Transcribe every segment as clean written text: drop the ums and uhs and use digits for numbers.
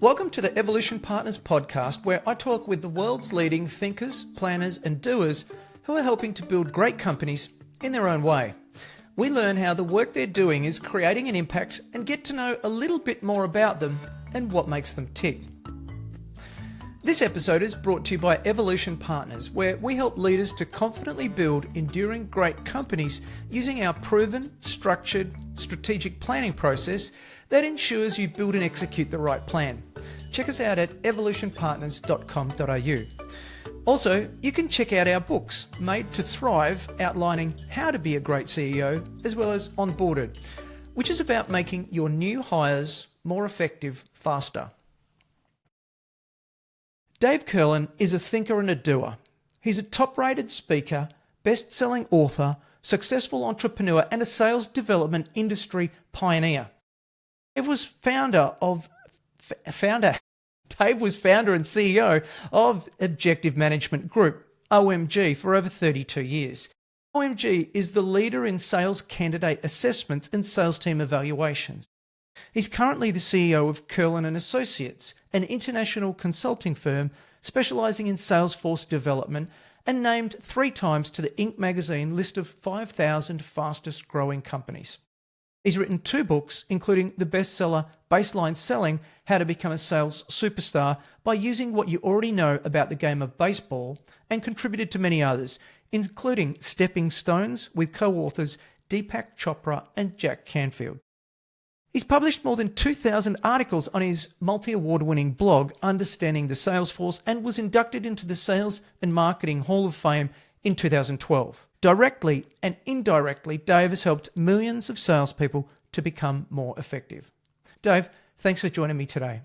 Welcome to the Evolution Partners podcast, where I talk with the world's leading thinkers, planners, and doers who are helping to build great companies in their own way. We learn how the work they're doing is creating an impact and get to know a little bit more about them and what makes them tick. This episode is brought to you by Evolution Partners, where we help leaders to confidently build enduring great companies using our proven, structured, strategic planning process that ensures you build and execute the right plan. Check us out at evolutionpartners.com.au. Also, you can check out our books, Made to Thrive, outlining how to be a great CEO, as well as Onboarded, which is about making your new hires more effective faster. Dave Kurlan is a thinker and a doer. He's a top-rated speaker, best-selling author, successful entrepreneur, and a sales development industry pioneer. Dave was founder and CEO of Objective Management Group, OMG, for over 32 years. OMG is the leader in sales candidate assessments and sales team evaluations. He's currently the CEO of Kurlan and Associates, an international consulting firm specializing in Salesforce development, and named 3 times to the Inc. magazine list of 5,000 fastest growing companies. He's written 2 books, including the bestseller Baseline Selling: How to Become a Sales Superstar by Using What You Already Know About the Game of Baseball, and contributed to many others, including Stepping Stones with co-authors Deepak Chopra and Jack Canfield. He's published more than 2,000 articles on his multi-award winning blog, Understanding the Salesforce, and was inducted into the Sales and Marketing Hall of Fame in 2012. Directly and indirectly, Dave has helped millions of salespeople to become more effective. Dave, thanks for joining me today.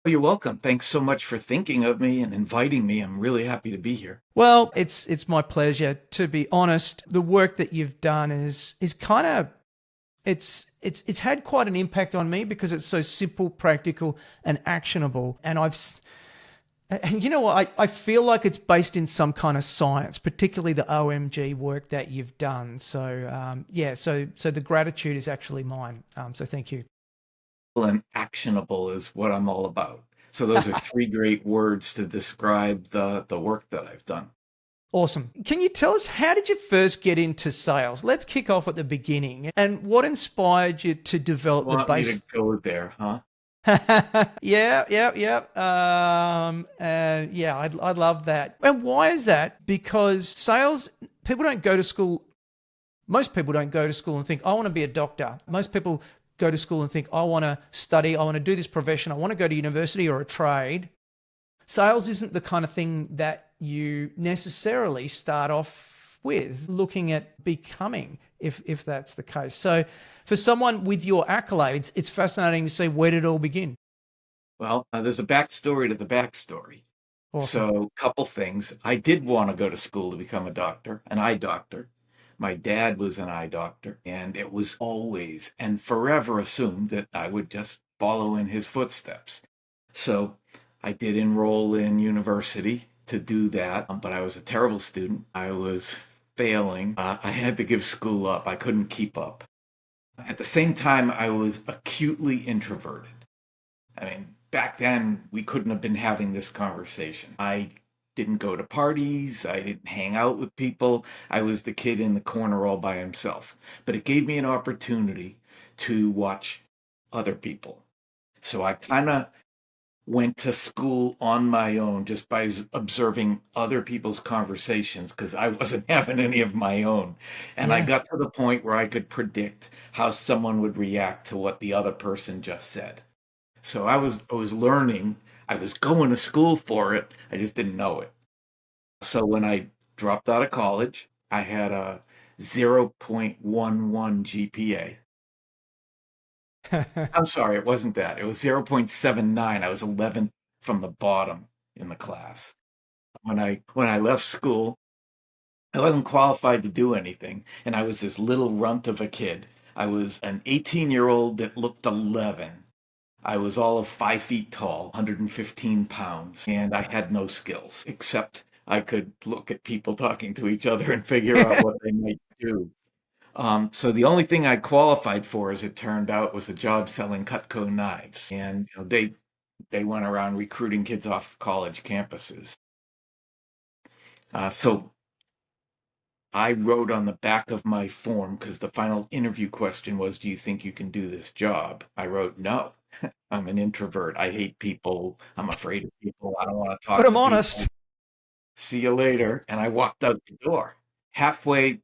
Oh, you're welcome. Thanks so much for thinking of me and inviting me. I'm really happy to be here. Well, it's my pleasure. To be honest, the work that you've done is kind of it's had quite an impact on me because it's so simple, practical, and actionable. And you know what? I feel like it's based in some kind of science, particularly the OMG work that you've done. So so the gratitude is actually mine. So thank you. Well, and actionable is what I'm all about. So those are 3 great words to describe the work that I've done. Awesome. Can you tell us, how did you first get into sales? Let's kick off at the beginning. And what inspired you to develop You the want me base? to go there, huh? Yeah. I love that. And why is that? Because sales, people don't go to school. Most people don't go to school and think, I want to be a doctor. Most people go to school and think, I want to study, I want to do this profession, I want to go to university or a trade. Sales isn't the kind of thing that you necessarily start off with looking at becoming, if that's the case. So for someone with your accolades, it's fascinating to see, where did it all begin? Well, there's a backstory to the backstory. Awesome. So, couple things. I did want to go to school to become a doctor, an eye doctor. My dad was an eye doctor, and it was always and forever assumed that I would just follow in his footsteps. So I did enroll in university to do that, but I was a terrible student. I was failing. I had to give school up. I couldn't keep up. At the same time, I was acutely introverted. I mean, back then, we couldn't have been having this conversation. I didn't go to parties. I didn't hang out with people. I was the kid in the corner all by himself. But it gave me an opportunity to watch other people. So I kind of went to school on my own just by observing other people's conversations because I wasn't having any of my own. And I Yeah. got to the point where I could predict how someone would react to what the other person just said. So I was learning. I was going to school for it. I just didn't know it. So when I dropped out of college, I had a 0.11 GPA. I'm sorry, it wasn't that. It was 0.79. I was 11th from the bottom in the class. When I left school, I wasn't qualified to do anything, and I was this little runt of a kid. I was an 18-year-old that looked 11. I was all of 5 feet tall, 115 pounds, and I had no skills, except I could look at people talking to each other and figure out what they might do. So the only thing I qualified for, as it turned out, was a job selling Cutco knives. And they They went around recruiting kids off college campuses. So I wrote on the back of my form, because the final interview question was, do you think you can do this job? I wrote, no, I'm an introvert. I hate people. I'm afraid of people. I don't want to But talk I'm to honest. people. See you later. And I walked out the door. Halfway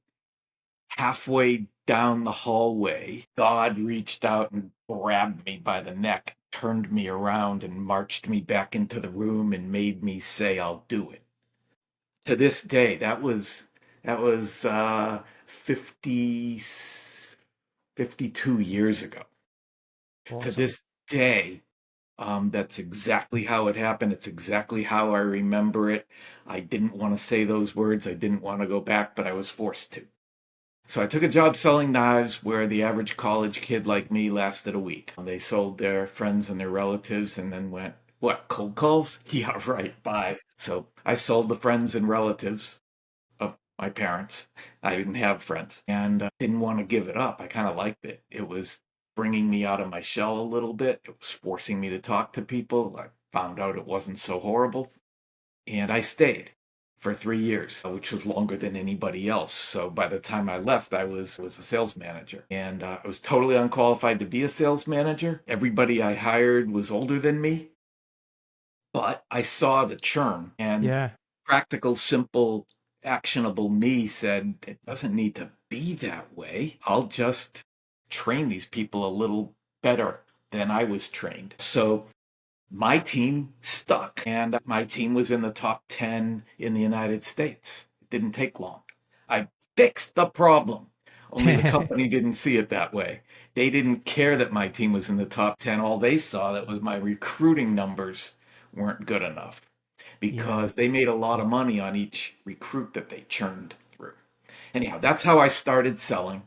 down the hallway, God reached out and grabbed me by the neck, turned me around, and marched me back into the room and made me say, I'll do it. To this day, that was 52 years ago. To Awesome. this day, that's exactly how it happened. It's exactly how I remember it. I didn't want to say those words. I didn't want to go back, but I was forced to. So I took a job selling knives where the average college kid like me lasted a week. They sold their friends and their relatives and then went, what, cold calls? Yeah, right, bye. So I sold the friends and relatives of my parents. I didn't have friends and didn't want to give it up. I kind of liked it. It was bringing me out of my shell a little bit. It was forcing me to talk to people. I found out it wasn't so horrible. And I stayed for 3 years, which was longer than anybody else. So by the time I left, I was a sales manager, and I was totally unqualified to be a sales manager. Everybody I hired was older than me, but I saw the churn, and Yeah. practical, simple, actionable me said, it doesn't need to be that way. I'll just train these people a little better than I was trained. So my team stuck, and my team was in the top 10 in the United States. It didn't take long. I fixed the problem. Only the company didn't see it that way. They didn't care that my team was in the top 10. All they saw that was my recruiting numbers weren't good enough, Yeah. because they made a lot of money on each recruit that they churned through. Anyhow, that's how I started selling.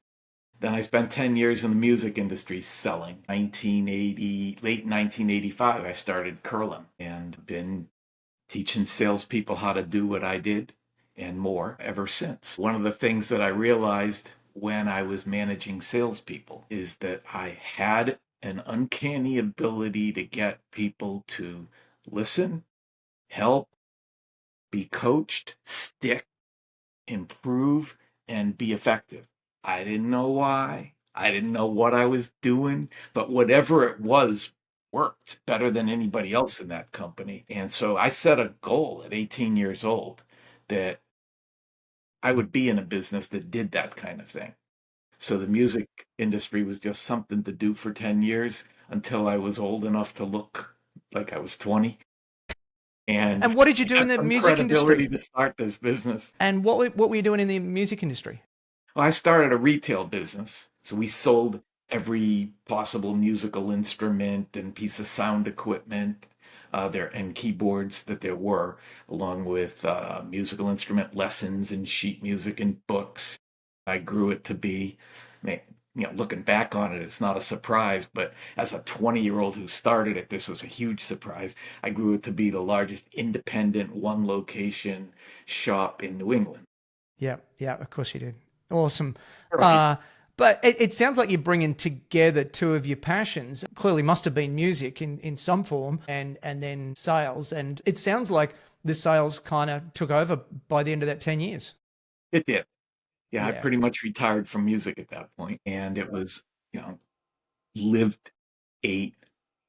Then I spent 10 years in the music industry selling. 1980, late 1985, I started Kurlan and been teaching salespeople how to do what I did and more ever since. One of the things that I realized when I was managing salespeople is that I had an uncanny ability to get people to listen, help, be coached, stick, improve, and be effective. I didn't know why. I didn't know what I was doing, but whatever it was worked better than anybody else in that company. And so I set a goal at 18 years old that I would be in a business that did that kind of thing. So the music industry was just something to do for 10 years until I was old enough to look like I was 20 and And what did you do in had the some music credibility industry? to start this business. And what were you doing in the music industry? Well, I started a retail business. So we sold every possible musical instrument and piece of sound equipment there and keyboards that there were, along with musical instrument lessons and sheet music and books. I grew it to be, looking back on it, it's not a surprise, but as a 20-year-old who started it, this was a huge surprise. I grew it to be the largest independent one location shop in New England. Yeah, yeah, of course you did. Awesome. Right. Uh, but it sounds like you're bringing together two of your passions. Clearly, must have been music in some form, and then sales. And it sounds like the sales kind of took over by the end of that 10 years. It did. Yeah, I Yeah. pretty much retired from music at that point, and it was, lived, ate,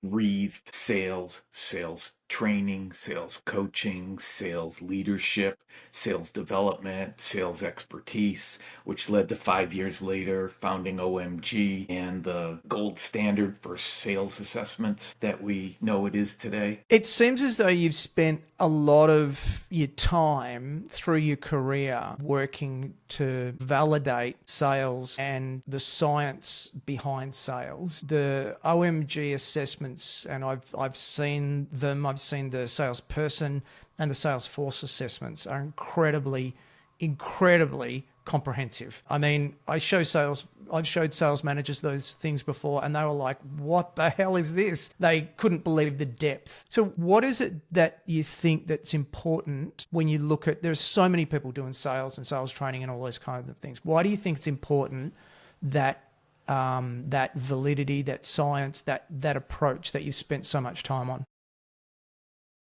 breathed sales, sales training, sales coaching, sales leadership, sales development, sales expertise, which led to 5 years later founding OMG and the gold standard for sales assessments that we know it is today. It seems as though you've spent a lot of your time through your career working to validate sales and the science behind sales. The OMG assessments, and I've seen them. I've seen the salesperson and the Salesforce assessments are incredibly comprehensive. I mean, I've showed sales managers those things before and they were like, what the hell is this? They couldn't believe the depth. So what is it that you think that's important when you look at, there's so many people doing sales and sales training and all those kinds of things. Why do you think it's important that that validity, that science, that approach that you've spent so much time on?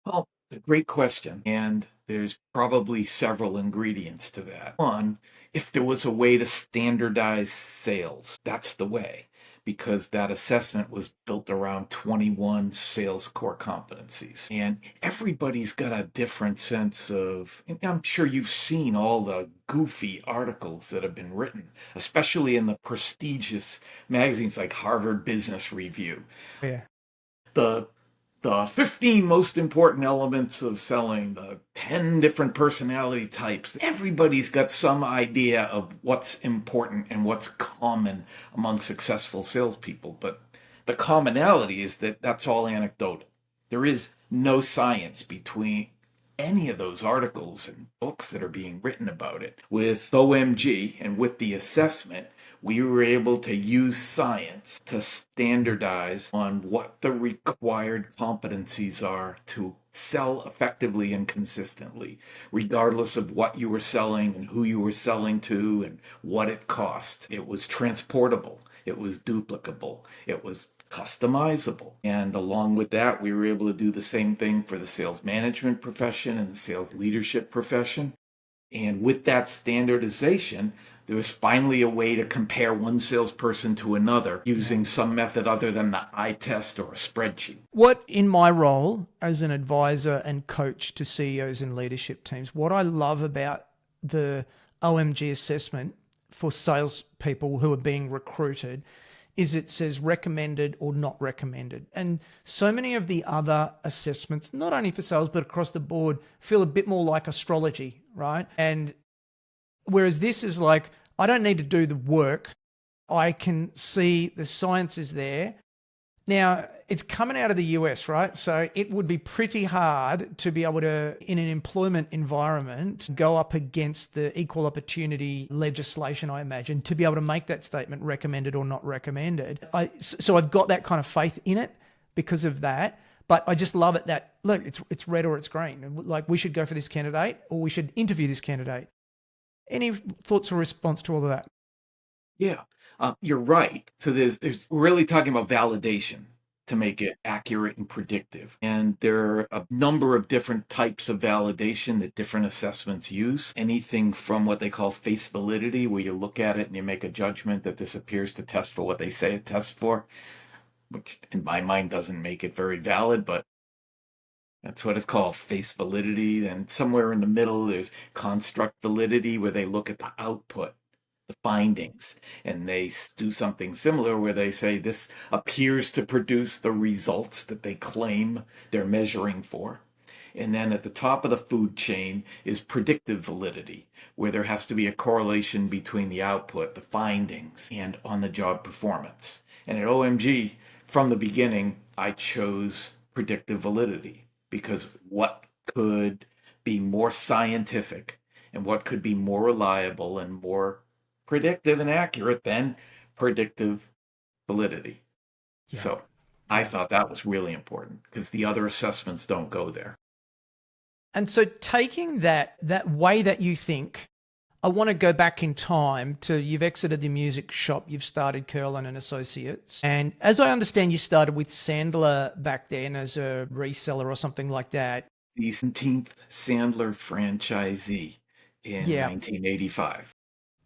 Well, it's a great question. And there's probably several ingredients to that. One, if there was a way to standardize sales, that's the way, because that assessment was built around 21 sales core competencies. And everybody's got a different sense of, and I'm sure you've seen all the goofy articles that have been written, especially in the prestigious magazines like Harvard Business Review. Yeah. The the 15 most important elements of selling, the 10 different personality types. Everybody's got some idea of what's important and what's common among successful salespeople. But the commonality is that that's all anecdotal. There is no science between any of those articles and books that are being written about it. With OMG and with the assessment, we were able to use science to standardize on what the required competencies are to sell effectively and consistently, regardless of what you were selling and who you were selling to and what it cost. It was transportable, it was duplicable, it was customizable. And along with that, we were able to do the same thing for the sales management profession and the sales leadership profession. And with that standardization, there was finally a way to compare one salesperson to another using some method other than the eye test or a spreadsheet. What, in my role as an advisor and coach to CEOs and leadership teams, what I love about the OMG assessment for salespeople who are being recruited is it says recommended or not recommended. And so many of the other assessments, not only for sales, but across the board, feel a bit more like astrology, right? And whereas this is like, I don't need to do the work. I can see the science is there. Now, it's coming out of the US, right? So it would be pretty hard to be able to, in an employment environment, go up against the equal opportunity legislation, I imagine, to be able to make that statement recommended or not recommended. So I've got that kind of faith in it because of that. But I just love it that, look, it's red or it's green. Like we should go for this candidate or we should interview this candidate. Any thoughts or response to all of that? Yeah, you're right. So we're really talking about validation to make it accurate and predictive. And there are a number of different types of validation that different assessments use. Anything from what they call face validity, where you look at it and you make a judgment that this appears to test for what they say it tests for, which in my mind doesn't make it very valid, but that's what it's called, face validity. And somewhere in the middle, there's construct validity, where they look at the output, the findings, and they do something similar where they say this appears to produce the results that they claim they're measuring for. And then at the top of the food chain is predictive validity, where there has to be a correlation between the output, the findings, and on the job performance. And at OMG, from the beginning, I chose predictive validity because what could be more scientific and what could be more reliable and more predictive and accurate than predictive validity. Yeah. So I Yeah. thought that was really important because the other assessments don't go there. And so taking that way that you think, I want to go back in time to you've exited the music shop, you've started Kurlan and Associates. And as I understand, you started with Sandler back then as a reseller or something like that. The 17th Sandler franchisee in Yeah. 1985.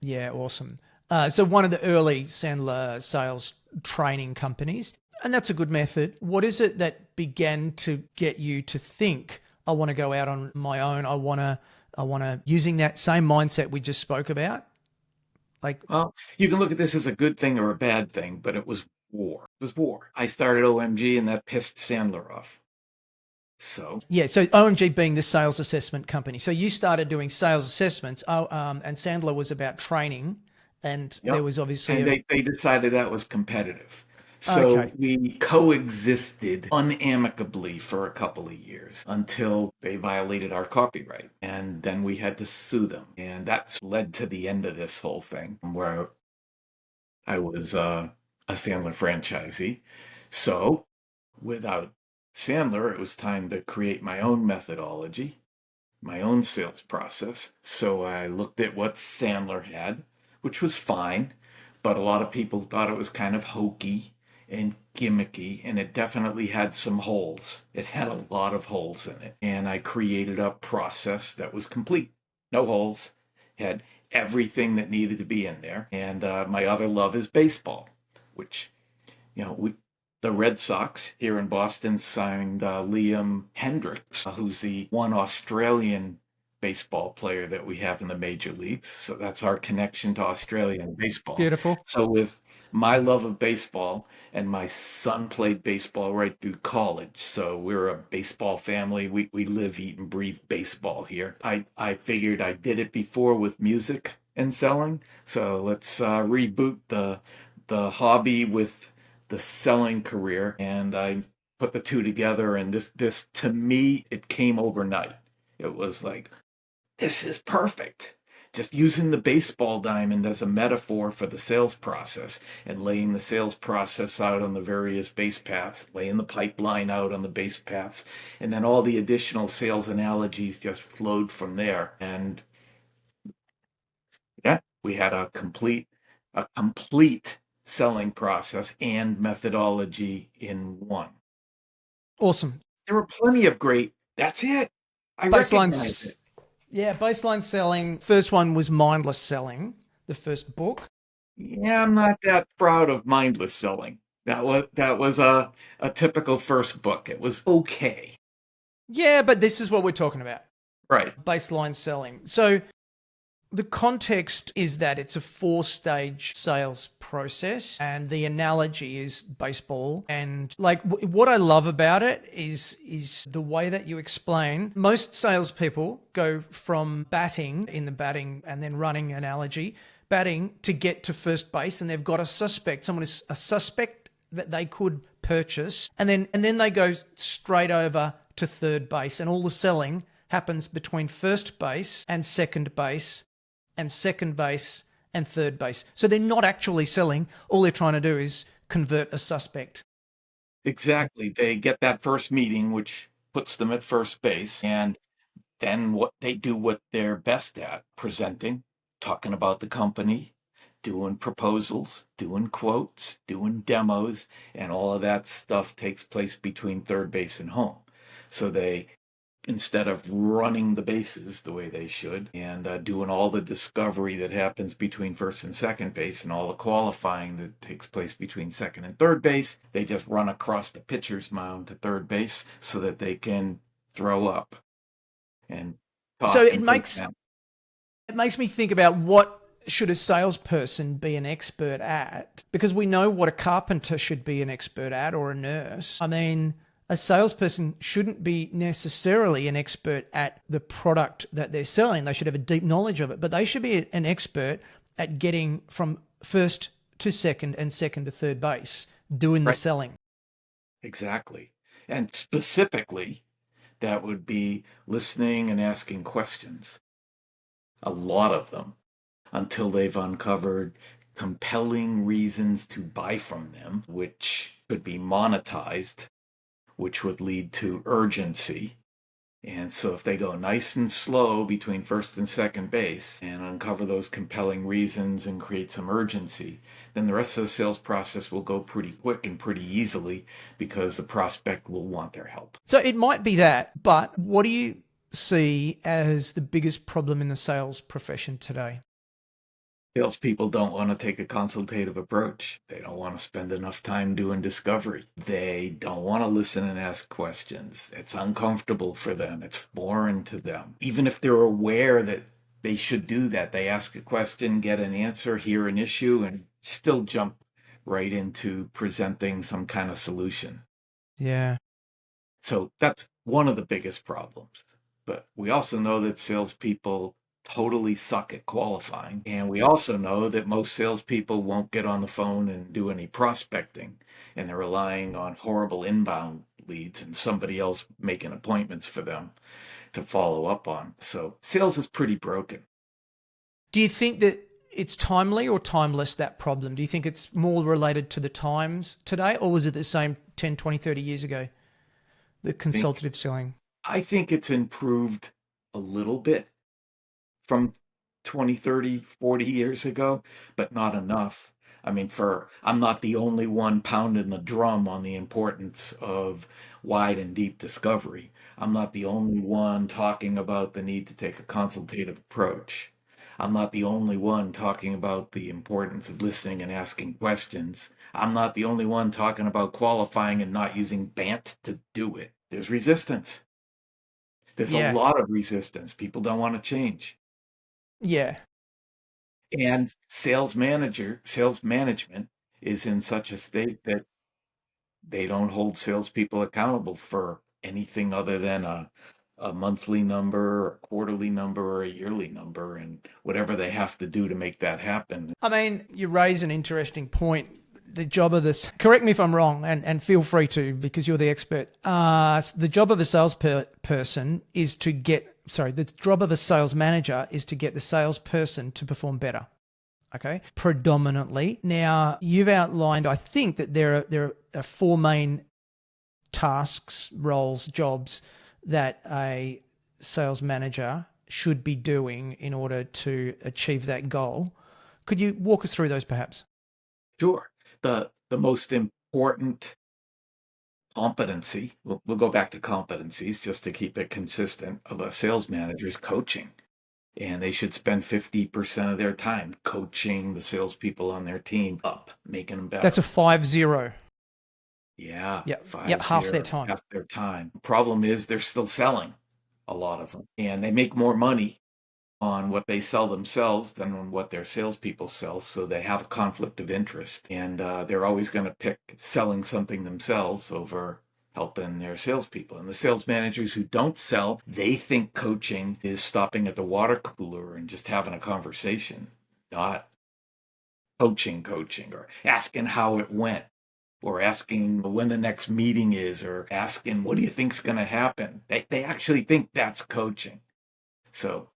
Yeah. Awesome. So one of the early Sandler sales training companies. And that's a good method. What is it that began to get you to think, I want to go out on my own. I want to using that same mindset we just spoke about. Like, Well, you can look at this as a good thing or a bad thing, but it was war. It was war. I started OMG and that pissed Sandler off. So, yeah. So OMG being the sales assessment company. So you started doing sales assessments. And Sandler was about training, and there yep. was obviously And a they decided that was competitive. So okay. we coexisted unamicably for a couple of years until they violated our copyright. And then we had to sue them. And that's led to the end of this whole thing where I was a Sandler franchisee. So without Sandler, it was time to create my own methodology, my own sales process. So I looked at what Sandler had, which was fine, but a lot of people thought it was kind of hokey and gimmicky, and it definitely had some holes. It had a lot of holes in it. And I created a process that was complete. No holes, had everything that needed to be in there. And my other love is baseball, which, the Red Sox here in Boston signed Liam Hendricks, who's the one Australian baseball player that we have in the major leagues. So that's our connection to Australian baseball. Beautiful. So with my love of baseball, and my son played baseball right through college, so we're a baseball family. We live, eat, and breathe baseball here. I figured I did it before with music and selling, so let's reboot the hobby with the selling career, and I put the two together. And this to me, it came overnight. It was like, this is perfect. Just using the baseball diamond as a metaphor for the sales process, and laying the sales process out on the various base paths, laying the pipeline out on the base paths, and then all the additional sales analogies just flowed from there. And yeah, we had a complete selling process and methodology in one. Awesome. There were plenty of great, that's it. I recognize Baseline, it. yeah, baseline selling. First one was mindless selling, the first book. Yeah, I'm not that proud of mindless selling. That was a typical first book. It was okay. Yeah, but this is what we're talking about. Right. Baseline selling. So the context is that it's a 4-stage sales process, and the analogy is baseball. And like what I love about it is the way that you explain. Most salespeople go from batting in the batting and then running analogy, batting to get to first base, and they've got a suspect. Someone is a suspect that they could purchase, and then they go straight over to third base, and all the selling happens between first base and second base and second base and third base. So they're not actually selling. All they're trying to do is convert a suspect. Exactly. They get that first meeting, which puts them at first base, and then what they're best at, presenting, talking about the company, doing proposals, doing quotes, doing demos, and all of that stuff takes place between third base and home. So they, instead of running the bases the way they should, and doing all the discovery that happens between first and second base, and all the qualifying that takes place between second and third base, they just run across the pitcher's mound to third base so that they can throw up and So talk and present. it makes me think about what should a salesperson be an expert at? Because we know what a carpenter should be an expert at, or a nurse. I mean, a salesperson shouldn't be necessarily an expert at the product that they're selling. They should have a deep knowledge of it, but they should be an expert at getting from first to second and second to third base, doing the Right. selling. Exactly. And specifically, that would be listening and asking questions, a lot of them, until they've uncovered compelling reasons to buy from them, which could be monetized, which would lead to urgency. And so if they go nice and slow between first and second base and uncover those compelling reasons and create some urgency, then the rest of the sales process will go pretty quick and pretty easily, because the prospect will want their help. So it might be that, but what do you see as the biggest problem in the sales profession today? Salespeople don't want to take a consultative approach. They don't want to spend enough time doing discovery. They don't want to listen and ask questions. It's uncomfortable for them. It's foreign to them. Even if they're aware that they should do that, they ask a question, get an answer, hear an issue, and still jump right into presenting some kind of solution. Yeah. So that's one of the biggest problems. But we also know that salespeople totally suck at qualifying. And we also know that most salespeople won't get on the phone and do any prospecting. And they're relying on horrible inbound leads and somebody else making appointments for them to follow up on. So sales is pretty broken. Do you think that it's timely or timeless, that problem? Do you think it's more related to the times today, or was it the same 10, 20, 30 years ago, the I think consultative selling? I think it's improved a little bit from 20, 30, 40 years ago, but not enough. I mean, I'm not the only one pounding the drum on the importance of wide and deep discovery. I'm not the only one talking about the need to take a consultative approach. I'm not the only one talking about the importance of listening and asking questions. I'm not the only one talking about qualifying and not using BANT to do it. There's resistance. There's a Yeah. lot of resistance. People don't want to change. Yeah. And sales management is in such a state that they don't hold salespeople accountable for anything other than a monthly number, a quarterly number, or a yearly number, and whatever they have to do to make that happen. I mean, you raise an interesting point. The job of this, correct me if I'm wrong, and feel free to, because you're the expert. The job of a salesperson is to the job of a sales manager is to get the salesperson to perform better. Okay, predominantly. Now, you've outlined, I think, that there are four main tasks, roles, jobs that a sales manager should be doing in order to achieve that goal. Could you walk us through those perhaps? Sure. The most important competency, we'll go back to competencies just to keep it consistent, of a sales manager is coaching. And they should spend 50% of their time coaching the salespeople on their team up, making them better. That's a 5-0. Yeah, Yep. 5 Half their 0, time. half their time. Problem is they're still selling, a lot of them, and they make more money on what they sell themselves than on what their salespeople sell. So they have a conflict of interest, and they're always going to pick selling something themselves over helping their salespeople. And the sales managers who don't sell, they think coaching is stopping at the water cooler and just having a conversation, not coaching, or asking how it went, or asking when the next meeting is, or asking what do you think's going to happen. They actually think that's coaching. So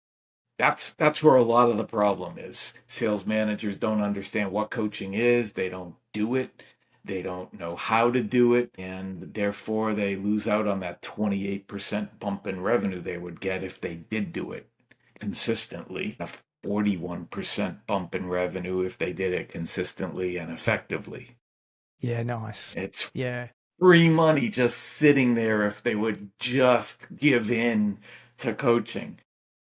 that's where a lot of the problem is. Sales managers don't understand what coaching is. They don't do it. They don't know how to do it. And therefore, they lose out on that 28% bump in revenue they would get if they did do it consistently. A 41% bump in revenue if they did it consistently and effectively. Yeah, nice. It's Yeah. free money just sitting there if they would just give in to coaching.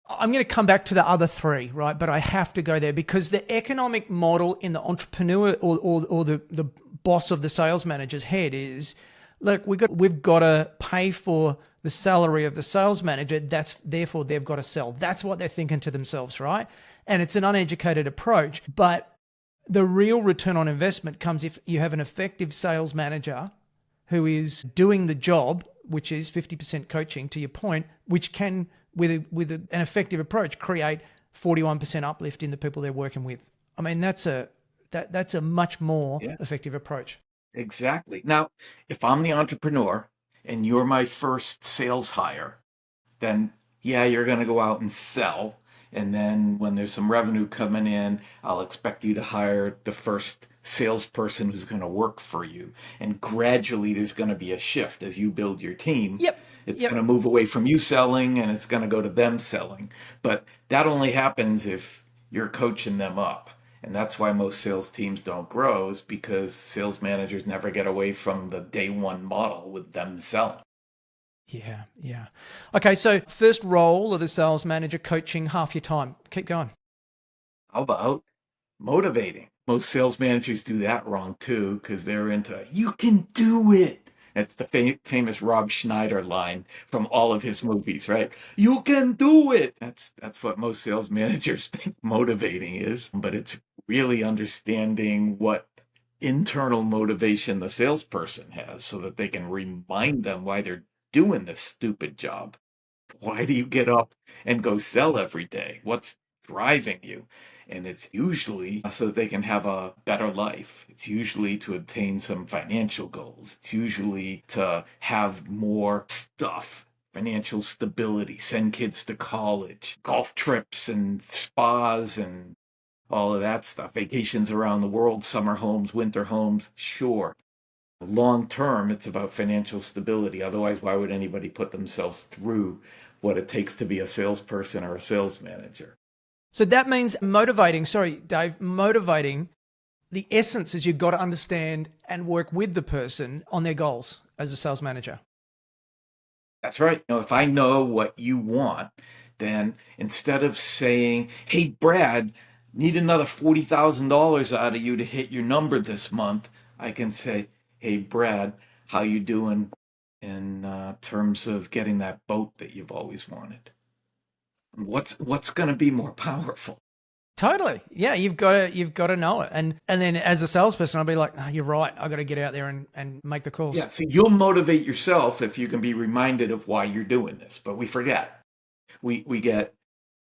I'm going to come back to the other three, right? But I have to go there because the economic model in the entrepreneur or the boss of the sales manager's head is, look, we've got to pay for the salary of the sales manager. Therefore they've got to sell. That's what they're thinking to themselves, right? And it's an uneducated approach, but the real return on investment comes if you have an effective sales manager who is doing the job, which is 50% coaching, to your point, which can, with an effective approach, create 41% uplift in the people they're working with. I mean, that's a much more effective approach. Exactly. Now, if I'm the entrepreneur and you're my first sales hire, then yeah, you're going to go out and sell. And then when there's some revenue coming in, I'll expect you to hire the first salesperson who's going to work for you. And gradually there's going to be a shift as you build your team. Yep. It's going to move away from you selling and it's going to go to them selling. But that only happens if you're coaching them up. And that's why most sales teams don't grow, is because sales managers never get away from the day one model with them selling. Yeah, yeah. Okay, so first role of a sales manager, coaching half your time. Keep going. How about motivating? Most sales managers do that wrong too, because they're into, you can do it. That's the famous Rob Schneider line from all of his movies, right? You can do it. That's what most sales managers think motivating is, but it's really understanding what internal motivation the salesperson has so that they can remind them why they're doing this stupid job. Why do you get up and go sell every day? What's driving you? And it's usually so that they can have a better life. It's usually to obtain some financial goals. It's usually to have more stuff, financial stability, send kids to college, golf trips and spas and all of that stuff, vacations around the world, summer homes, winter homes. Sure. Long term, it's about financial stability. Otherwise, why would anybody put themselves through what it takes to be a salesperson or a sales manager? So that means motivating, sorry, Dave, motivating the essence is you've got to understand and work with the person on their goals as a sales manager. That's right. If I know what you want, then instead of saying, "Hey, Brad, need another $40,000 out of you to hit your number this month," I can say, "Hey, Brad, how you doing in terms of getting that boat that you've always wanted?" What's going to be more powerful? Totally. Yeah, you've got to know it. And then as a salesperson, I'll be like, oh, you're right. I got to get out there and make the calls. Yeah, see, you'll motivate yourself if you can be reminded of why you're doing this, but we forget. We get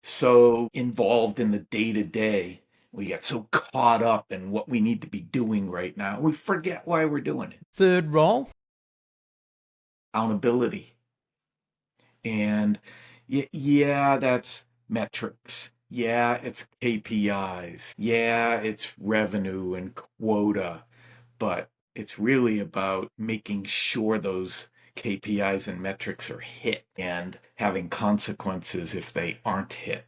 so involved in the day to day. We get so caught up in what we need to be doing right now. We forget why we're doing it. Third role. Accountability. And yeah, that's metrics. Yeah, it's KPIs. Yeah, it's revenue and quota. But it's really about making sure those KPIs and metrics are hit and having consequences if they aren't hit.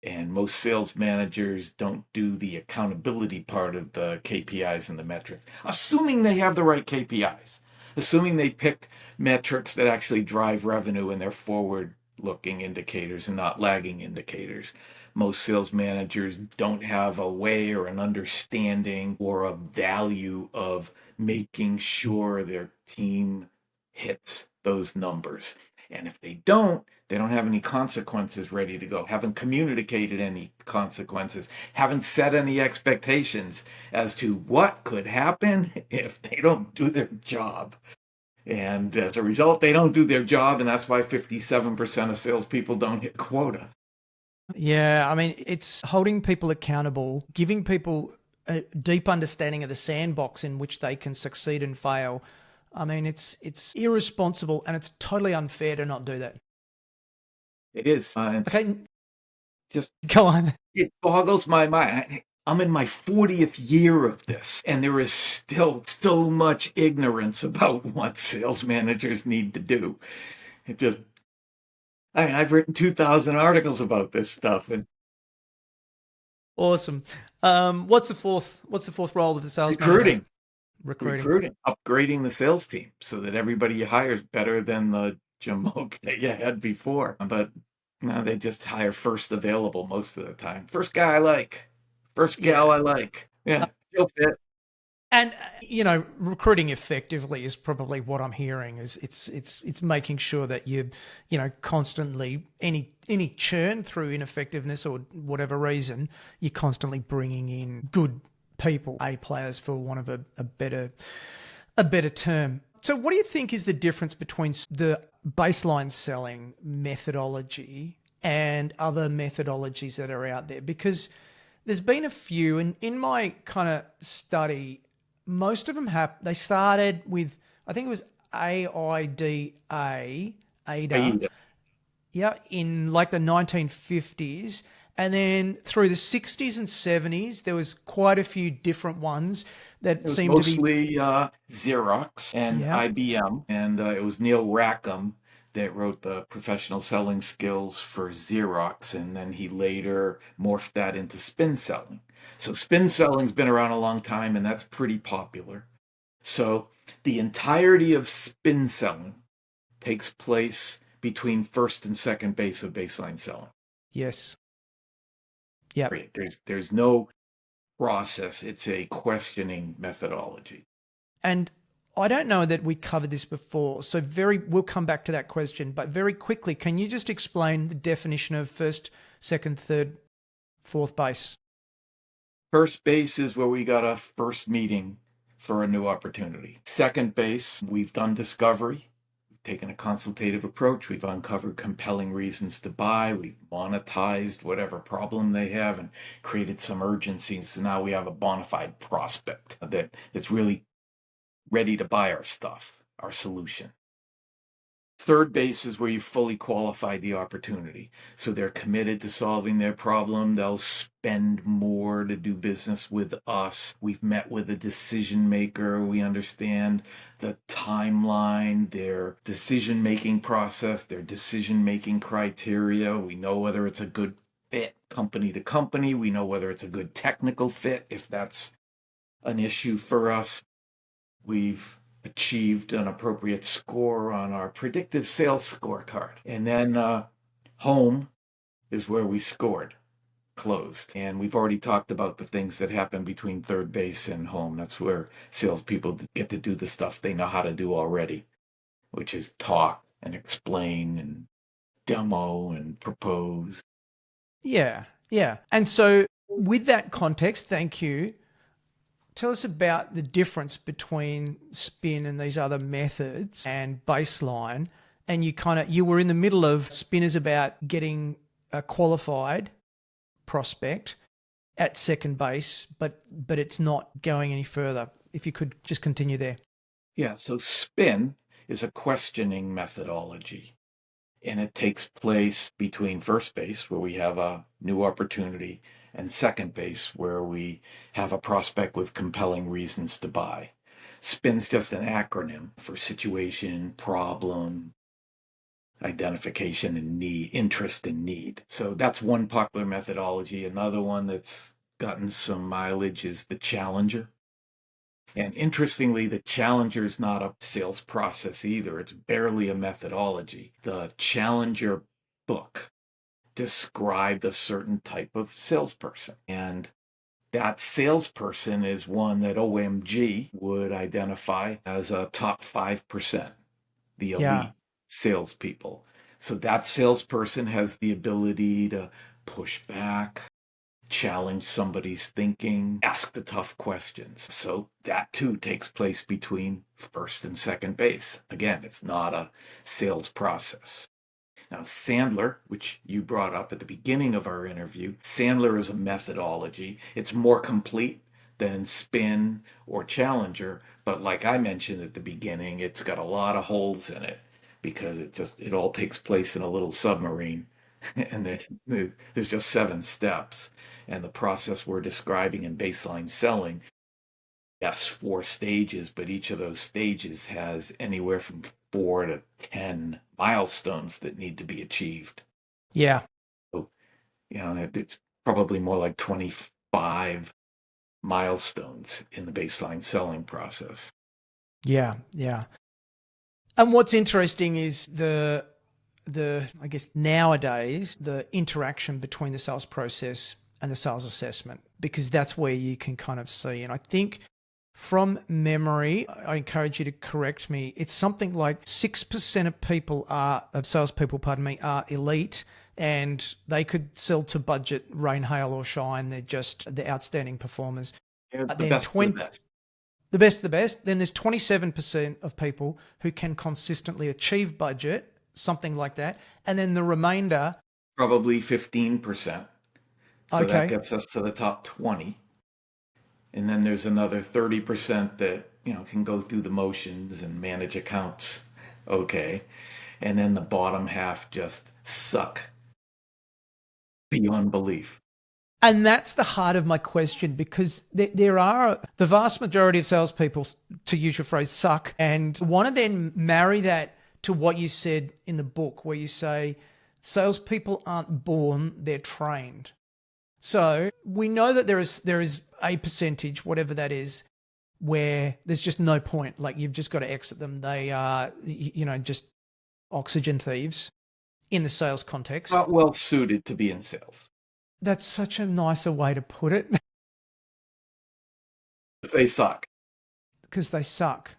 And most sales managers don't do the accountability part of the KPIs and the metrics, assuming they have the right KPIs, assuming they picked metrics that actually drive revenue and they're forward looking indicators and not lagging indicators. Most sales managers don't have a way or an understanding or a value of making sure their team hits those numbers. And if they don't have any consequences ready to go, haven't communicated any consequences, haven't set any expectations as to what could happen if they don't do their job. And as a result, they don't do their job, and that's why 57% of salespeople don't hit quota. Yeah, I mean, it's holding people accountable, giving people a deep understanding of the sandbox in which they can succeed and fail. I mean, it's irresponsible and it's totally unfair to not do that. It is. It's Okay, just, go on. it boggles my mind. I'm in my 40th year of this, and there is still so much ignorance about what sales managers need to do. It just, I mean, I've written 2,000 articles about this stuff, and Awesome. What's the fourth role of the sales manager? recruiting, Recruiting. recruiting, upgrading the sales team so that everybody you hire is better than the jamoke that you had before. But no, they just hire first available most of the time. First guy I like, first gal Yeah. I like. Yeah, she'll fit. And recruiting effectively is probably what I'm hearing is it's making sure that you constantly any churn through ineffectiveness or whatever reason, you're constantly bringing in good people, A players for want of a better term. So what do you think is the difference between the baseline selling methodology and other methodologies that are out there? Because there's been a few, and in my kind of study, most of them they started with, I think it was AIDA, Aida. yeah, in like the 1950s. And then through the 60s and 70s, there was quite a few different ones that It was seemed to be, mostly Xerox and yeah, IBM, and it was Neil Rackham that wrote the professional selling skills for Xerox, and then he later morphed that into spin selling. So spin selling's been around a long time, and that's pretty popular. So the entirety of spin selling takes place between first and second base of baseline selling. yes, yeah. There's no process. It's a questioning methodology. And I don't know that we covered this before, so we'll come back to that question, but very quickly, can you just explain the definition of first, second, third, fourth base? First base is where we got a first meeting for a new opportunity. Second base, we've done discovery, we've taken a consultative approach, we've uncovered compelling reasons to buy, we've monetized whatever problem they have and created some urgency. So now we have a bona fide prospect that's really ready to buy our stuff, our solution. Third base is where you fully qualified the opportunity. So they're committed to solving their problem. They'll spend more to do business with us. We've met with a decision maker. We understand the timeline, their decision making process, their decision making criteria. We know whether it's a good fit company to company. We know whether it's a good technical fit, if that's an issue for us. We've achieved an appropriate score on our predictive sales scorecard. And then home is where we scored, closed. And we've already talked about the things that happen between third base and home. That's where salespeople get to do the stuff they know how to do already, which is talk and explain and demo and propose. Yeah, yeah. And so, with that context, thank you. Tell us about the difference between spin and these other methods and baseline. And you were in the middle of spin is about getting a qualified prospect at second base, but it's not going any further. If you could just continue there. Yeah, so spin is a questioning methodology, and it takes place between first base, where we have a new opportunity, and second base, where we have a prospect with compelling reasons to buy. Spin's just an acronym for situation, problem, identification, and need, interest and need. So that's one popular methodology. Another one that's gotten some mileage is the challenger. And interestingly, the challenger is not a sales process either. It's barely a methodology. The challenger book described a certain type of salesperson. And that salesperson is one that OMG would identify as a top 5%, the Yeah. elite salespeople. So that salesperson has the ability to push back, challenge somebody's thinking, ask the tough questions. So that too takes place between first and second base. Again, it's not a sales process. Now, Sandler, which you brought up at the beginning of our interview, Sandler is a methodology. It's more complete than spin or challenger, but like I mentioned at the beginning, it's got a lot of holes in it because it all takes place in a little submarine and there's just 7 steps. And the process we're describing in baseline selling, yes, 4 stages, but each of those stages has anywhere from 4 to 10 milestones that need to be achieved. Yeah. So, it's probably more like 25 milestones in the baseline selling process. Yeah. Yeah. And what's interesting is I guess nowadays the interaction between the sales process and the sales assessment, because that's where you can kind of see. And I think from memory, I encourage you to correct me. It's something like 6% of salespeople, are elite, and they could sell to budget, rain, hail, or shine. They're outstanding performers. They're the Then best of the 20, best. the best of the best. Then there's 27% of people who can consistently achieve budget, something like that. And then the remainder, Probably 15%. So that okay, gets us to the top 20. And then there's another 30% that, can go through the motions and manage accounts. Okay. And then the bottom half just suck beyond belief. and that's the heart of my question, because there are the vast majority of salespeople, to use your phrase, suck, and want to then marry that to what you said in the book, where you say salespeople aren't born, they're trained. So we know that there is a percentage, whatever that is, where there's just no point. Like, you've just got to exit them. They are, just oxygen thieves in the sales context. Not well suited to be in sales. That's such a nicer way to put it, They suck. because they suck.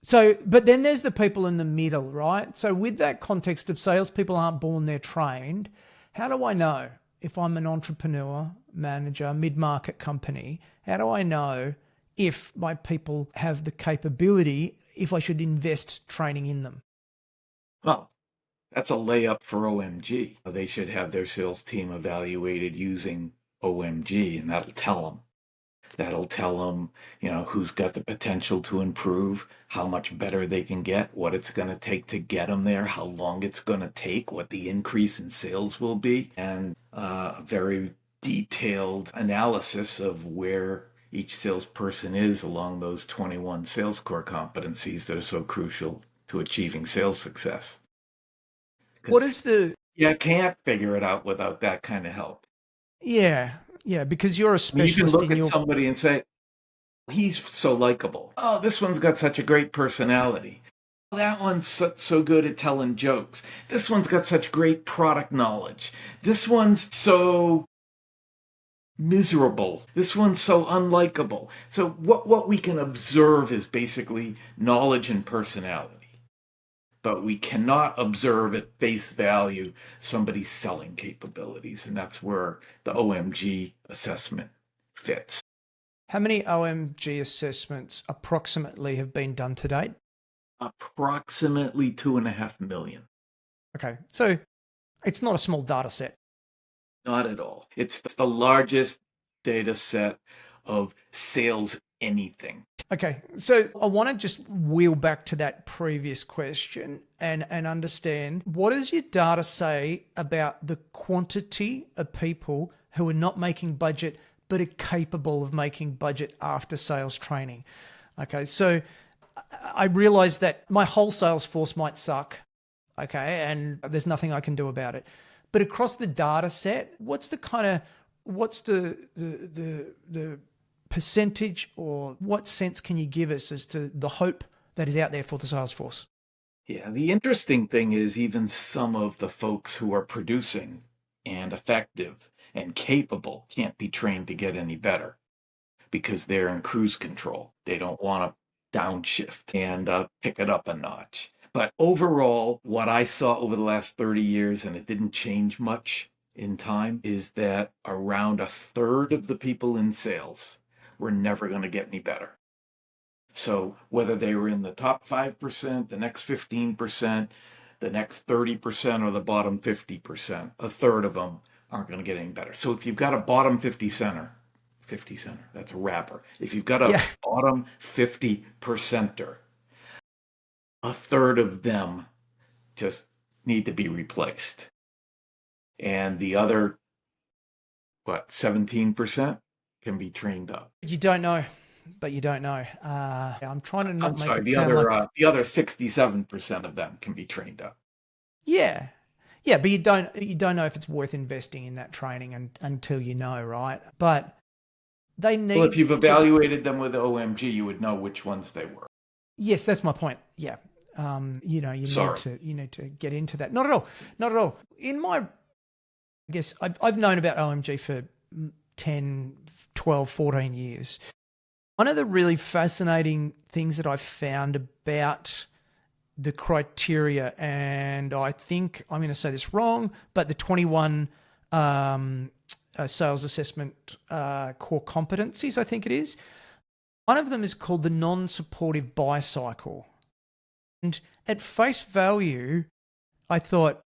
So, but then there's the people in the middle, right? So with that context of salespeople aren't born, they're trained. How do I know if I'm an entrepreneur, manager, mid-market company? How do I know if my people have the capability, if I should invest training in them? Well, that's a layup for OMG. They should have their sales team evaluated using OMG, and that'll tell them. That'll tell them, who's got the potential to improve, how much better they can get, what it's going to take to get them there, how long it's going to take, what the increase in sales will be, and a very detailed analysis of where each salesperson is along those 21 sales core competencies that are so crucial to achieving sales success. What Because is the, you can't figure it out without that kind of help. yeah, yeah, because you're a I mean, you can specialist look in at your, somebody and say, He's so likable. Oh, this one's got such a great personality. That one's so good at telling jokes. This one's got such great product knowledge. This one's so miserable. This one's so unlikable. So what we can observe is basically knowledge and personality. But we cannot observe at face value somebody's selling capabilities. And that's where the OMG assessment fits. How many OMG assessments approximately have been done to date? Approximately 2.5 million. Okay, so it's not a small data set. Not at all. It's the largest data set of sales anything. Okay, so I want to just wheel back to that previous question and understand, what does your data say about the quantity of people who are not making budget but are capable of making budget after sales training? Okay, so I realize that my whole sales force might suck, okay, and there's nothing I can do about it. But across the data set, what's the percentage, or what sense can you give us as to the hope that is out there for the sales force? Yeah, the interesting thing is even some of the folks who are producing and effective and capable can't be trained to get any better because they're in cruise control. They don't want to downshift and pick it up a notch. But overall, what I saw over the last 30 years, and it didn't change much in time, is that around a third of the people in sales were never going to get any better. So whether they were in the top 5%, the next 15%, the next 30%, or the bottom 50%, a third of them aren't going to get any better. So if you've got a bottom 50 center, that's a rapper. If you've got a Yeah. bottom 50 percenter, a third of them just need to be replaced. And the other, 17% can be trained up. You don't know, but you don't know. I'm trying to I'm not make sorry, it sound like, the other 67% of them can be trained up. yeah, yeah, but you don't know if it's worth investing in that training until you know, right? But they Well, if need you've to. evaluated them with OMG, you would know which ones they were. Yes, that's my point. Yeah. You need Sorry. to get into that. Not at all. Not at all. In my, I guess I've known about OMG for 10, 12, 14 years. One of the really fascinating things that I've found about the criteria, and I think I'm going to say this wrong, but the 21 sales assessment core competencies, I think it is. One of them is called the non-supportive buy cycle. And at face value, I thought,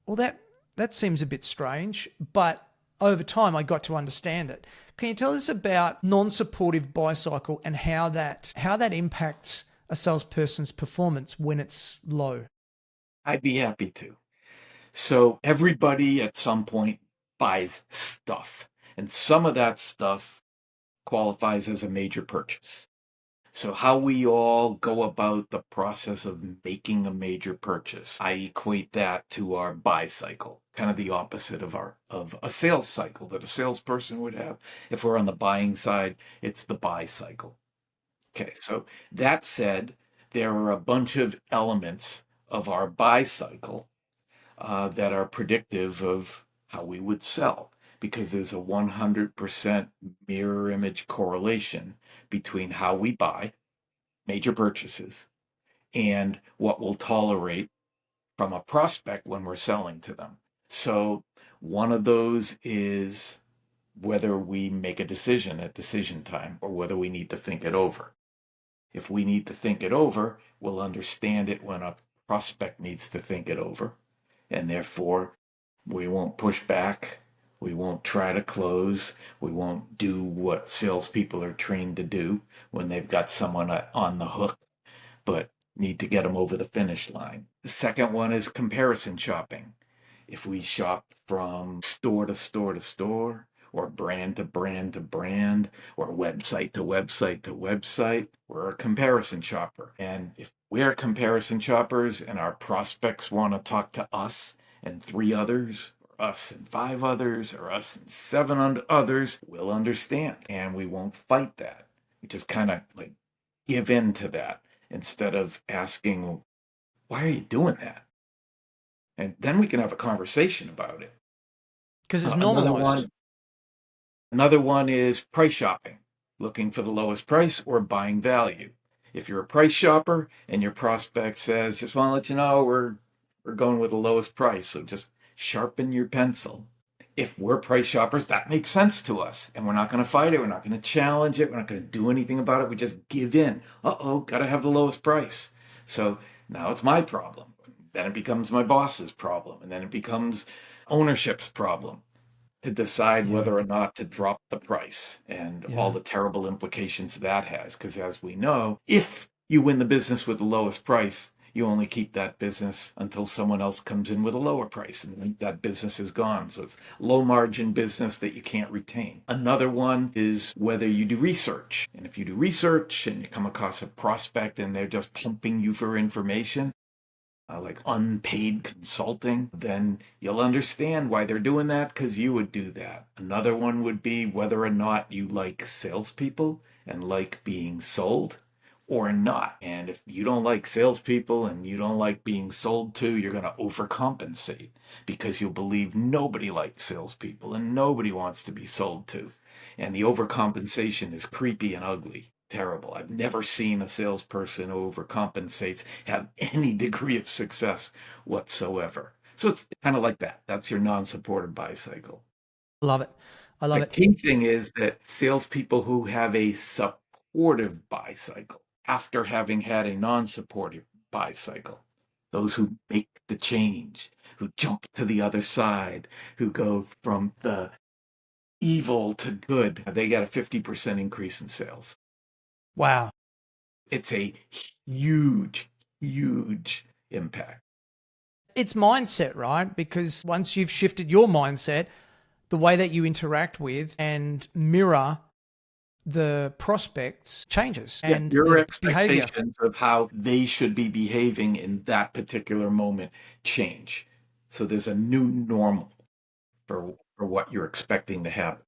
well, that seems a bit strange, but over time I got to understand it. Can you tell us about non-supportive buy cycle and how that impacts a salesperson's performance when it's low? I'd be happy to. So everybody at some point buys stuff, and some of that stuff qualifies as a major purchase. So how we all go about the process of making a major purchase, I equate that to our buy cycle, kind of the opposite of a sales cycle that a salesperson would have. If we're on the buying side, it's the buy cycle. Okay, so that said, there are a bunch of elements of our buy cycle that are predictive of how we would sell because there's a 100% mirror image correlation between how we buy major purchases and what we'll tolerate from a prospect when we're selling to them. So one of those is whether we make a decision at decision time or whether we need to think it over. If we need to think it over, we'll understand it when a prospect needs to think it over. And therefore, we won't push back. We won't try to close. We won't do what salespeople are trained to do when they've got someone on the hook, but need to get them over the finish line. The second one is comparison shopping. If we shop from store to store to store, or brand to brand to brand, or website to website to website, we're a comparison shopper. And if we're comparison shoppers and our prospects want to talk to us and three others, or us and five others, or us and seven others, we'll understand and we won't fight that. We just kind of like give in to that instead of asking, well, why are you doing that? And then we can have a conversation about it. Because it's Another normalized. one, another one is price shopping, looking for the lowest price or buying value. If you're a price shopper and your prospect says, just want to let you know we're going with the lowest price, so just sharpen your pencil. If we're price shoppers, that makes sense to us. And we're not going to fight it. We're not going to challenge it. We're not going to do anything about it. We just give in. Uh-oh, got to have the lowest price. So now it's my problem. Then it becomes my boss's problem. And then it becomes ownership's problem to decide Yeah. whether or not to drop the price and all Yeah. the terrible implications that has. Because as we know, if you win the business with the lowest price, you only keep that business until someone else comes in with a lower price and that business is gone. So it's low margin business that you can't retain. Another one is whether you do research. And if you do research and you come across a prospect and they're just pumping you for information, like unpaid consulting, then you'll understand why they're doing that because you would do that. Another one would be whether or not you like salespeople and like being sold or not. And if you don't like salespeople and you don't like being sold to, you're going to overcompensate because you'll believe nobody likes salespeople and nobody wants to be sold to. And the overcompensation is creepy and ugly. Terrible. I've never seen a salesperson who overcompensates have any degree of success whatsoever. So it's kind of like that. That's your non-supported buy cycle. I love it. I love The it. key thing is that salespeople who have a supportive buy cycle after having had a non-supportive buy cycle, those who make the change, who jump to the other side, who go from the evil to good, they get a 50% increase in sales. Wow. It's a huge, huge impact. It's mindset, right? Because once you've shifted your mindset, the way that you interact with and mirror the prospects changes Yeah, and your the behavior. expectations of how they should be behaving in that particular moment change. So there's a new normal for what you're expecting to happen.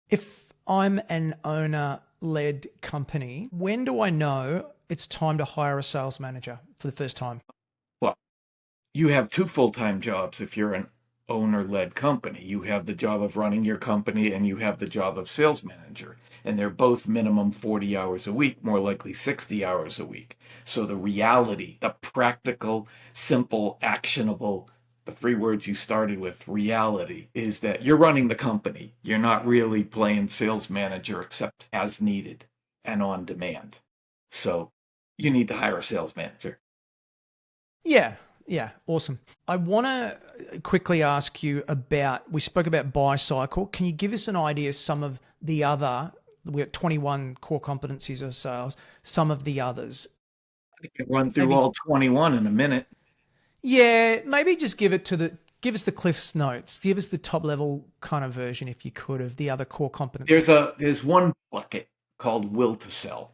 If I'm an owner led company, when do I know it's time to hire a sales manager for the first time? Well, you have two full-time jobs if you're an owner-led company. You have the job of running your company and you have the job of sales manager. And they're both minimum 40 hours a week, more likely 60 hours a week. So the reality, the practical, simple, actionable, the three words you started with, reality, is that you're running the company. You're not really playing sales manager except as needed and on demand. So you need to hire a sales manager. Yeah. Yeah. Awesome. I want to quickly ask you about, we spoke about buy cycle. Can you give us an idea of some of the other, we have 21 core competencies of sales, some of the others? I can run through Maybe, all 21 in a minute. yeah, maybe just give us the Cliff's notes. Give us the top level kind of version, if you could, of the other core competencies. There's one bucket called will to sell,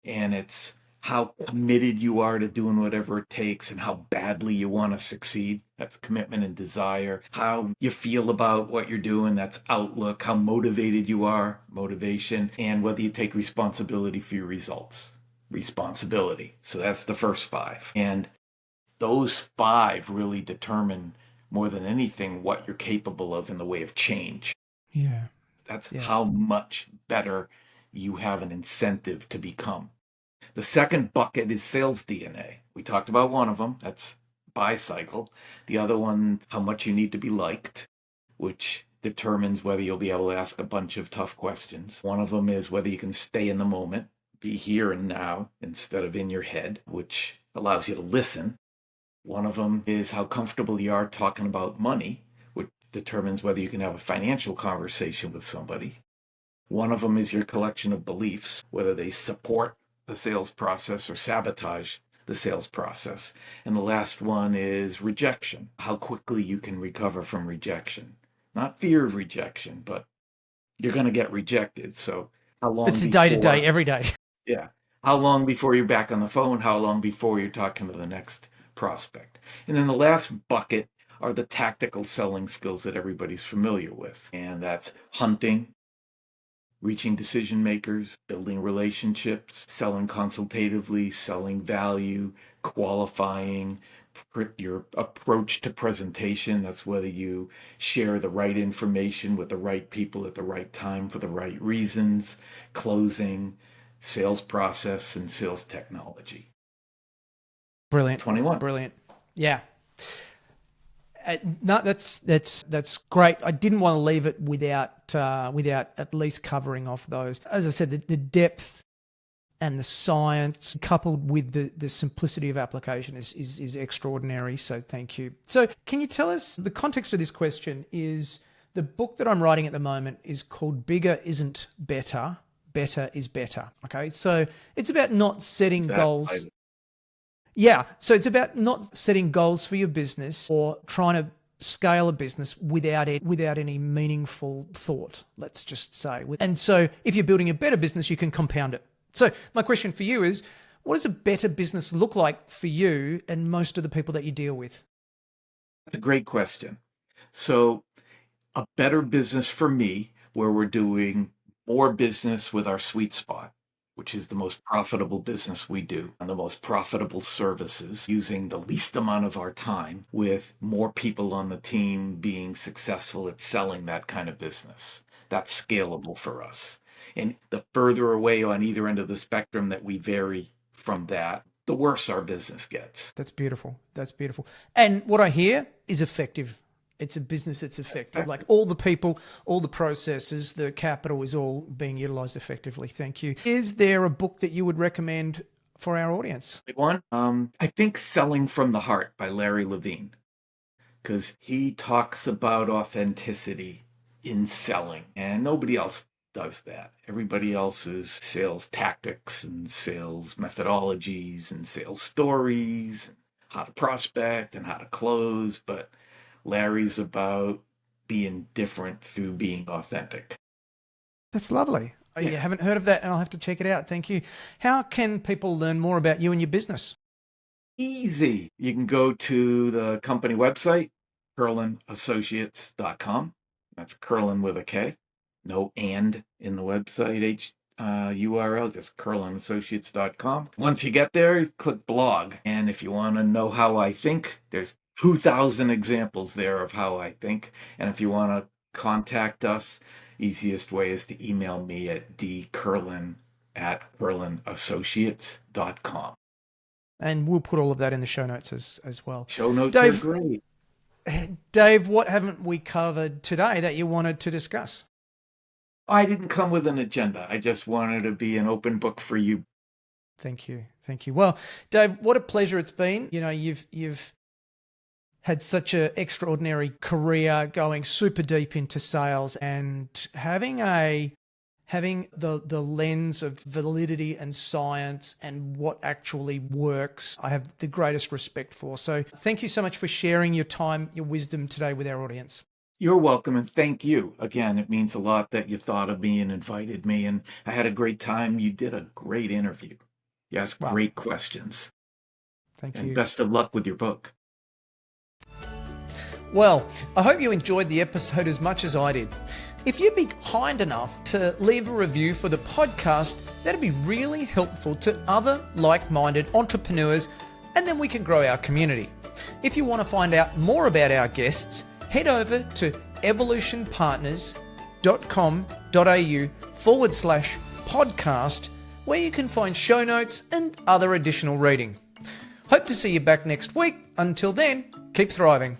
and it's how committed you are to doing whatever it takes and how badly you want to succeed. That's commitment and desire. How you feel about what you're doing, that's outlook. How motivated you are, motivation, and whether you take responsibility for your results. Responsibility. So that's the first five. And those five really determine more than anything what you're capable of in the way of change. Yeah. That's Yeah. how much better you have an incentive to become. The second bucket is sales DNA. We talked about one of them. That's buy cycle. The other one, how much you need to be liked, which determines whether you'll be able to ask a bunch of tough questions. One of them is whether you can stay in the moment, be here and now instead of in your head, which allows you to listen. One of them is how comfortable you are talking about money, which determines whether you can have a financial conversation with somebody. One of them is your collection of beliefs, whether they support the sales process or sabotage the sales process. And the last one is rejection, how quickly you can recover from rejection. Not fear of rejection, but you're going to get rejected. So how long It's a day to day, before, every day. yeah, how long before you're back on the phone? How long before you're talking to the next prospect? And then the last bucket are the tactical selling skills that everybody's familiar with. And that's hunting, reaching decision makers, building relationships, selling consultatively, selling value, qualifying, your approach to presentation. That's whether you share the right information with the right people at the right time for the right reasons, closing, sales process, and sales technology. Brilliant. 21. Brilliant. Yeah. No, that's great. I didn't want to leave it without at least covering off those. As I said, the depth and the science coupled with the simplicity of application is extraordinary. So thank you. So can you tell us, the context of this question is the book that I'm writing at the moment is called Bigger Isn't Better, Better is Better. Okay. So it's about not setting goals. Yeah. So it's about not setting goals for your business or trying to scale a business without any meaningful thought, let's just say. And so if you're building a better business, you can compound it. So my question for you is, what does a better business look like for you and most of the people that you deal with? That's a great question. So a better business for me, where we're doing more business with our sweet spot, which is the most profitable business we do and the most profitable services, using the least amount of our time with more people on the team being successful at selling that kind of business. That's scalable for us. And the further away on either end of the spectrum that we vary from that, the worse our business gets. That's beautiful. That's beautiful. And what I hear is effective. It's a business that's effective. Like all the people, all the processes, the capital is all being utilized effectively. Thank you. Is there a book that you would recommend for our audience? One, I think Selling from the Heart by Larry Levine, because he talks about authenticity in selling, and nobody else does that. Everybody else's sales tactics and sales methodologies and sales stories, and how to prospect and how to close, but Larry's about being different through being authentic. That's lovely. Yeah. You haven't heard of that, and I'll have to check it out. Thank you. How can people learn more about you and your business? Easy. You can go to the company website, kurlanassociates.com. That's Kurlan with a K. No and in the website URL, just kurlanassociates.com. Once you get there, you click blog. And if you want to know how I think, there's 2,000 examples there of how I think. And if you want to contact us, easiest way is to email me at dkurlan@kurlanassociates.com. And we'll put all of that in the show notes as well. Show notes are great. Dave, what haven't we covered today that you wanted to discuss? I didn't come with an agenda. I just wanted to be an open book for you. Thank you. Thank you. Well, Dave, what a pleasure it's been. You know, you've had such an extraordinary career, going super deep into sales and having the lens of validity and science and what actually works, I have the greatest respect for. So thank you so much for sharing your time, your wisdom today with our audience. You're welcome, and thank you. Again, it means a lot that you thought of me and invited me, and I had a great time. You did a great interview. You asked great questions. Thank you. And best of luck with your book. Well, I hope you enjoyed the episode as much as I did. If you'd be kind enough to leave a review for the podcast, that'd be really helpful to other like-minded entrepreneurs, and then we can grow our community. If you want to find out more about our guests, head over to evolutionpartners.com.au/podcast, where you can find show notes and other additional reading. Hope to see you back next week. Until then, keep thriving.